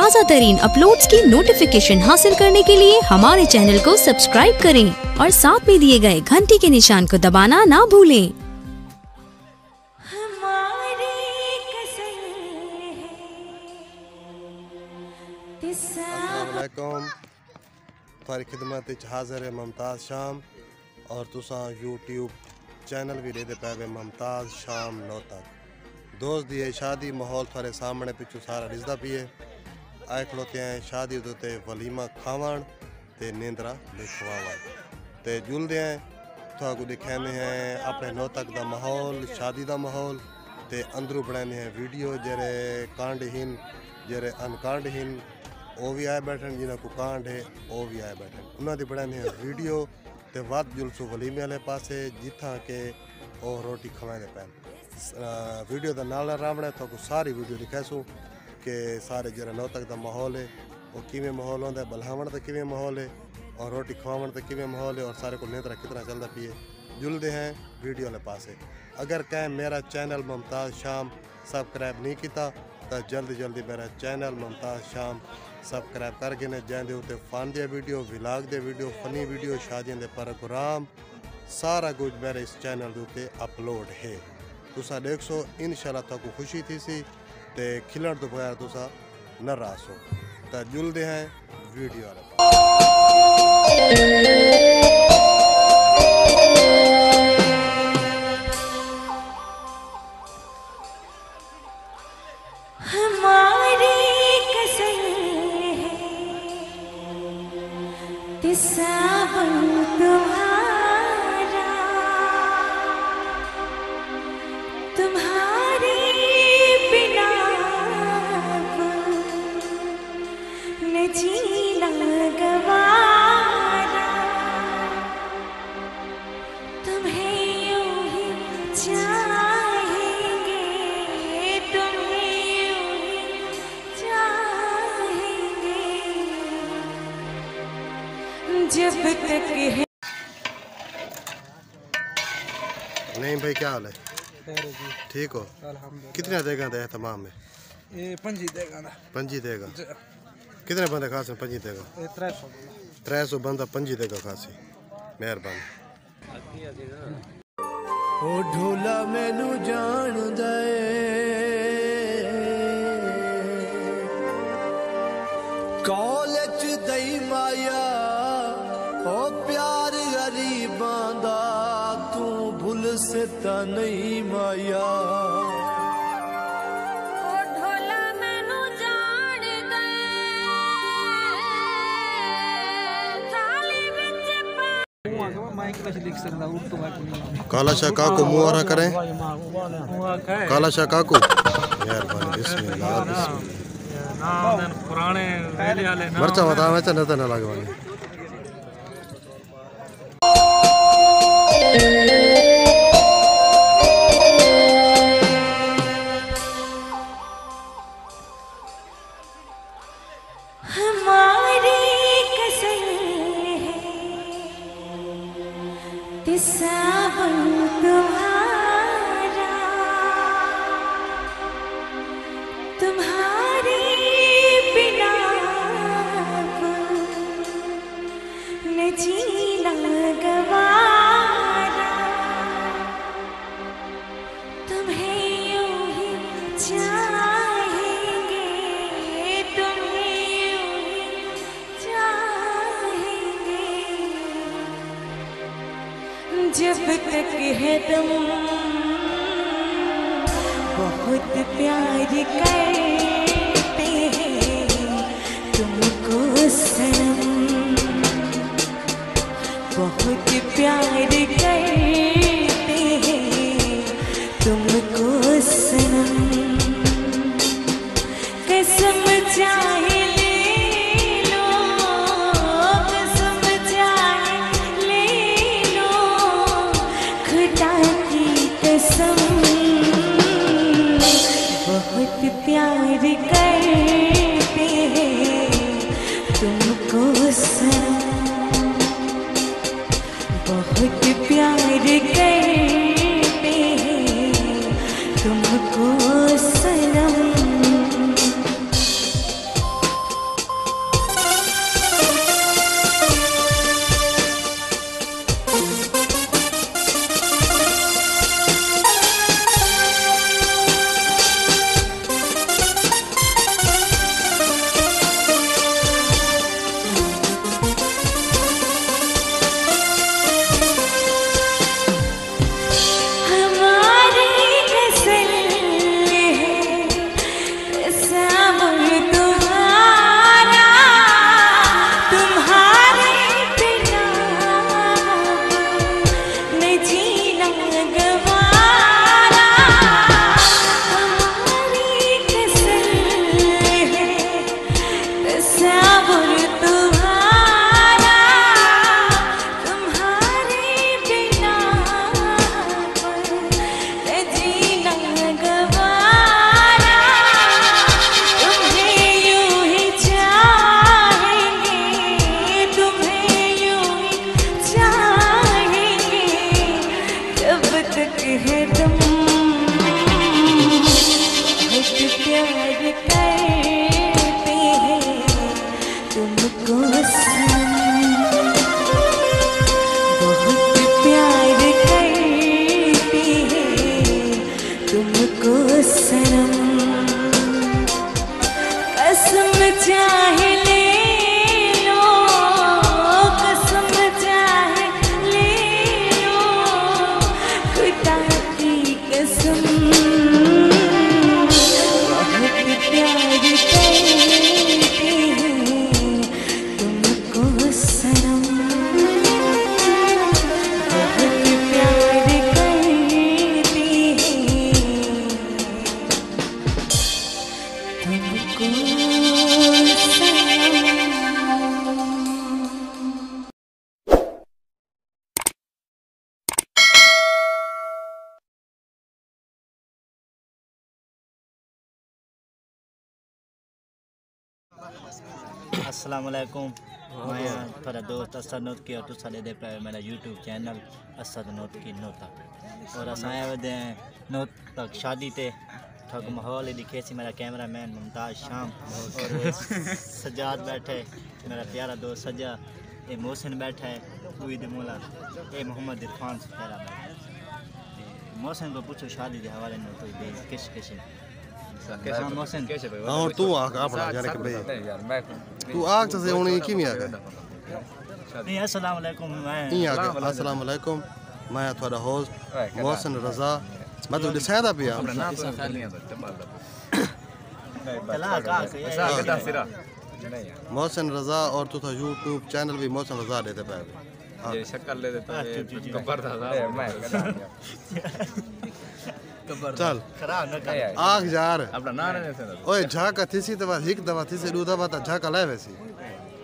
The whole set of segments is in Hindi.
ताज़ा तरीन अपलोड्स की नोटिफिकेशन हासिल करने के लिए हमारे चैनल को सब्सक्राइब करें और साथ में दिए गए घंटी के निशान को दबाना ना भूलें। थारी खिदमत हाजिर है मुमताज़ शाम और तुसा यूट्यूब चैनल भी दे पावे मुमताज़ शाम 9 तक। दोस्त दी शादी माहौल थारे सामने पिछू सारा रिजदा पिए आए खड़ोते हैं शादी उते वलीमा खावन ते नींदरा लिखवावन ते जुलदे हैं थाकू दिखाने हैं अपने 9 तक दा माहौल शादी दा माहौल ते अंदरू बनाने हैं वीडियो जेरे कांड हिन जेरे अनकांड हिन वो भी आए बैठन जिन्हें को कांड है वो भी आए बैठन उन्होंने बनाने हैं वीडियो ते वाद जुलसू वलीमे वाले पासे जिथा के वो रोटी खवाने पैन वीडियो का नाल रावण तो सारी वीडियो दिखासू कि सारे जरा 9 तक का माहौल है वो किमें माहौल होता है बलहावन तो किमें माहौल है और रोटी खवावन तो किमें माहौल है और सारे को नेतरा कितना चलता पिए जुलते हैं वीडियो वाले पासे। अगर कहें मेरा चैनल मुमताज़ शाम सब्सक्राइब नहीं किया तो जल्दी मेरा चैनल मुमताज़ शाम सब्सक्राइब करके ने जैसे उत्ते फन दे वीडियो विलाग दे वीडियो फनी वीडियो शादियों के प्रोग्राम सारा कुछ मेरे इस चैनल के उत्ते अपलोड है। तुसा देखो इंशाल्लाह तक खुशी थी सी ते खिलण तो बगैर तुसा न रासो तो जुलते हैं वीडियो वाले तुम्हारे बिना न जीना गवारा तुम्हें यूं ही चाहेंगे तुम्हें यूं ही चाहेंगे जब तक है। नहीं भाई क्या हाल है? ठीक हो? कितने देगा दे तमाम में? ये पंजी देगा ना। पंजी देगा। कितने बंदे खास पंजी देगा? 300 बंदा पंजी देगा खासी। मेहरबानी। ओ ढोला मैनू जान दे कॉलेज दई माया ओ प्यार गरीबां दा तू भूल से ता नहीं माया काला शाह काकू मुआरा करें काला शाह काकू मेहरबानी बिस्मिल्लाह बिस्मिल्लाह पुराने मरचा बता मैं चलता ना लगवाने हमारी कसम है सावन तुम्हारा तुम्हारे बिना न जीना गवारा तुम्हें यूं ही चाहेंगे तुम्हें यूं ही चाहेंगे जब तक है तुम बहुत प्यार करते हैं तुमको सनम बहुत प्यार करते हैं तुमको सनम कसम चाहे ले लो कसम चाहे ले लो खुदा की कसम बहुत प्यार करते हैं तुमको सनम बहुत प्यार करते हैं तुमको सनम चाहे ले लो, कसम चाहे ले लो, खुदा की कसम बहुत प्यार करते हैं तुमको सनम, बहुत प्यार करते हैं तुमको सनम। अस्सलाम वालेकुम, मैं थोड़ा दोस्त असद नोत की और तुसा दे पे मेरा यूट्यूब चैनल असद नोत की नोता और असाए वदे नोत तक शादी ते ठग माहौल दिखे सी मेरा कैमरामैन मुमताज़ शाम और सजाद बैठे मेरा प्यारा दोस्त सजा, ये मोहसिन बैठा है उईद मुला, ये मोहम्मद इरफान से प्यारा बैठा है। मोहसिन को पूछो शादी के हवाले में कोई बे किस हाँ मोहसिन हाँ तू आग अपना यानी कि भाई तू आग से उन्हें की नहीं आगे नहीं। अस्सलाम वालेकुम, मैं नहीं आगे अस्सलाम वालेकुम, मैं थोड़ा होस्ट मोहसिन रजा, मैं तो डिसाइड पिया मोहसिन रजा और तू था यूट्यूब चैनल भी मोहसिन रजा देते पे ये शक्ल ले देता है कब्र था मैं चल खराब न कर आग यार अपना ना रहने से ओए झाका थीसी तो बस एक दवा थीसी दो दवा तो झाका लाए वैसी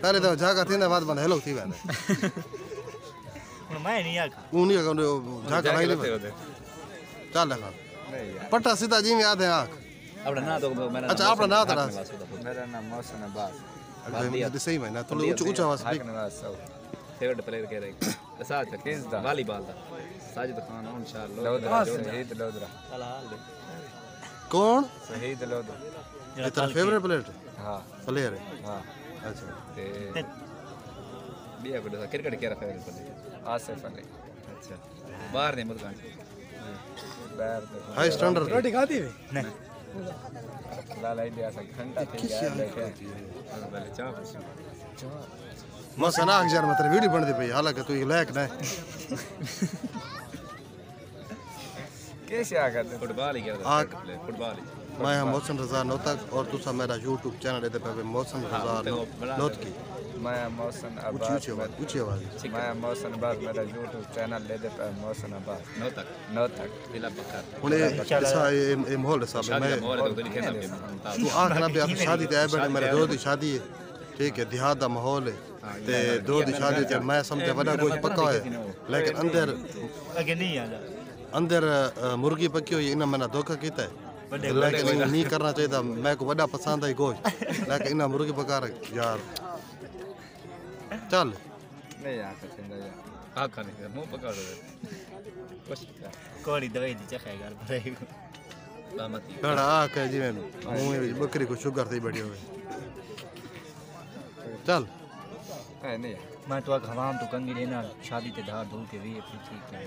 तारे तो झाका थी ना बात बंद हेलो थी मैंने मैं नहीं आका उन्हीं का झाका लाई ले चल लगा पट्टा सीधा जी में याद है आग अपना ना तो मेरा अच्छा अपना ना था मेरा नाम मोहसिन अब्बास, सही में ना तो ऊंचा आवाज स्पीक फेवरेट प्लेयर कह रहे साथ किस दा वॉलीबॉल दा साजिद खान इंशाअल्लाह लोदरा शहीद लोदरा कौन शहीद लोदरा ये तेरा फेवरेट प्लेयर हाँ प्लेयर है हाँ अच्छा ते बिया को क्रिकेट कह रहा फेवरेट प्लेयर आसिफ अली अच्छा बाहर नहीं मुल्क बैर हाई स्टैंडर्ड रोटी खाती है नहीं लाला इंडिया से घंटा थी गया देखे पहले चाप मौसम आग यार मतलब वीडियो बन दी भाई हालांकि तू ये लायक ना कैसे आ गए फुटबॉल ही खेलता आग फुटबॉल ही मैं हम मोहसिन रजा नोतक और तू सा मेरा यूट्यूब चैनल दे पे मोहसिन रजा नोत की मैं मोहसिन ऊंची अब्बास ऊंची आवाज मैं मोहसिन अब्बास मेरा यूट्यूब चैनल ले दे पे मोहसिन अब्बास नो तक नौ तक दिला बकर हुने ऐसा ये माहौल साहब शादी मैं का माहौल तो नहीं खेलता तू आग ना पे शादी ते आए बैठे मेरे दोस्त की शादी है ठीक है देहात दा माहौल है ते दोस्त की शादी ते मैं समझे बड़ा कुछ पक्का है लेकिन अंदर आगे नहीं आ जा अंदर मुर्गी पकी हुई इन्हें मैंने धोखा किया है लेकिन इन्हें नहीं करना चाहिए था मैं को बड़ा पसंद है गोश्त लेकिन इन्हें मुर्गी पका रहा यार चल नहीं आ सकते यार आग खाने का मुंह पकड़ दो कुछ कोड़ी दवाई दी चखा घर पर बामती बड़ा आ कह जी मैं मुंह में बकरी को शुगर थी बैठी हुई चल नहीं मैं तो हवाम तो कंगी लेना शादी ते धार धो के भी ठीक है